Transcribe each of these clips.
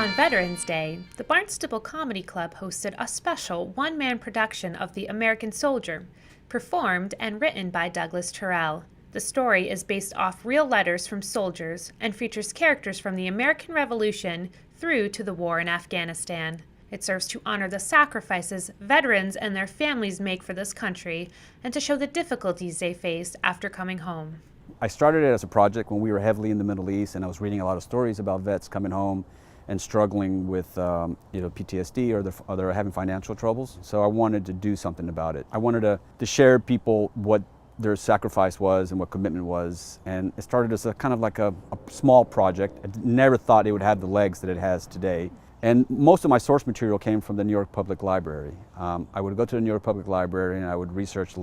On Veterans Day, the Barnstable Comedy Club hosted a special one-man production of The American Soldier, performed and written by Douglas Taurel. The story is based off real letters from soldiers and features characters from the American Revolution through to the war in Afghanistan. It serves to honor the sacrifices veterans and their families make for this country and to show the difficulties they face after coming home. I started it as a project when we were heavily in the Middle East, and I was reading a lot of stories about vets coming home and struggling with PTSD or they're having financial troubles. So I wanted to do something about it. I wanted to share people what their sacrifice was and what commitment was. And it started as a kind of like a small project. I never thought it would have the legs that it has today. And most of my source material came from the New York Public Library. I would go to the New York Public Library and I would research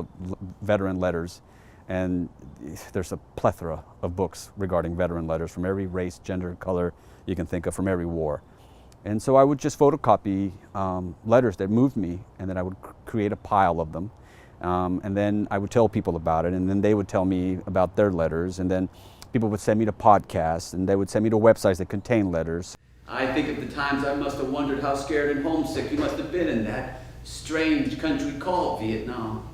veteran letters. And there's a plethora of books regarding veteran letters from every race, gender, color you can think of, from every war. And so I would just photocopy letters that moved me, and then I would create a pile of them. And then I would tell people about it, and then they would tell me about their letters, and then people would send me to podcasts, and they would send me to websites that contain letters. I think of the times I must have wondered how scared and homesick you must have been in that strange country called Vietnam.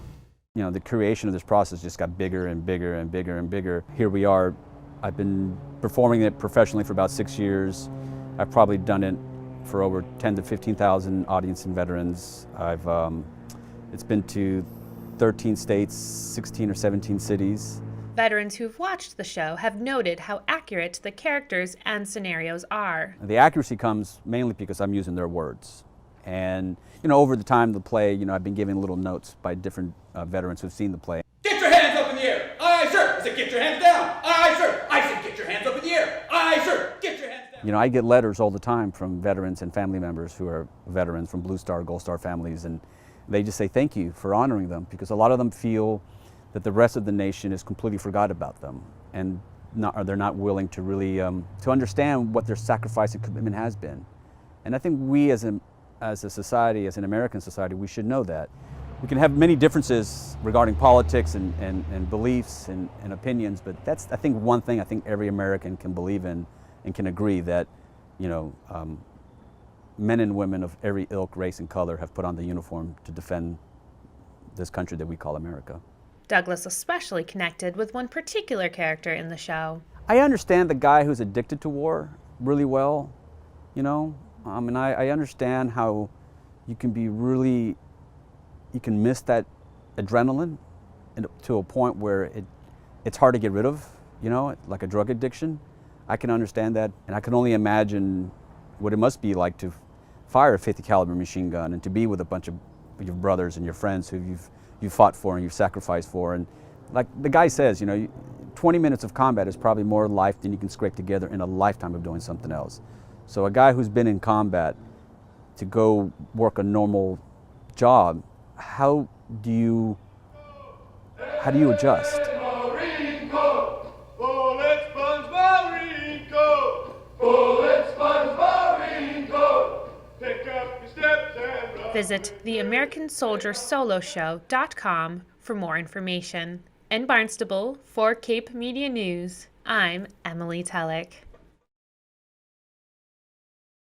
You know, the creation of this process just got bigger and bigger and bigger and bigger. Here we are. I've been performing it professionally for about 6 years. I've probably done it for over 10 to 15,000 audience and veterans. It's been to 13 states, 16 or 17 cities. Veterans who've watched the show have noted how accurate the characters and scenarios are. The accuracy comes mainly because I'm using their words. And, you know, over the time of the play, you know, I've been giving little notes by different veterans who've seen the play. Get your hands up in the air! Aye, sir! I said get your hands down! Aye, sir! I said get your hands up in the air! Aye, sir! Get your hands down! You know, I get letters all the time from veterans and family members who are veterans from Blue Star, Gold Star families, and they just say thank you for honoring them, because a lot of them feel that the rest of the nation has completely forgot about them, and they're not willing to really to understand what their sacrifice and commitment has been. And I think we as a society, as an American society, we should know that. We can have many differences regarding politics and beliefs and opinions, but that's, I think, one thing I think every American can believe in and can agree that, you know, men and women of every ilk, race, and color have put on the uniform to defend this country that we call America. Douglas especially connected with one particular character in the show. I understand the guy who's addicted to war really well, you know. And I understand how you can be really, you can miss that adrenaline to a point where it's hard to get rid of, you know, like a drug addiction. I can understand that, and I can only imagine what it must be like to fire a 50 caliber machine gun and to be with a bunch of your brothers and your friends who you've fought for and you've sacrificed for. And like the guy says, you know, 20 minutes of combat is probably more life than you can scrape together in a lifetime of doing something else. So a guy who's been in combat to go work a normal job, how do you adjust? Visit theamericansoldiersoloshow.com for more information. In Barnstable, for Cape Media News, I'm Emily Tellick.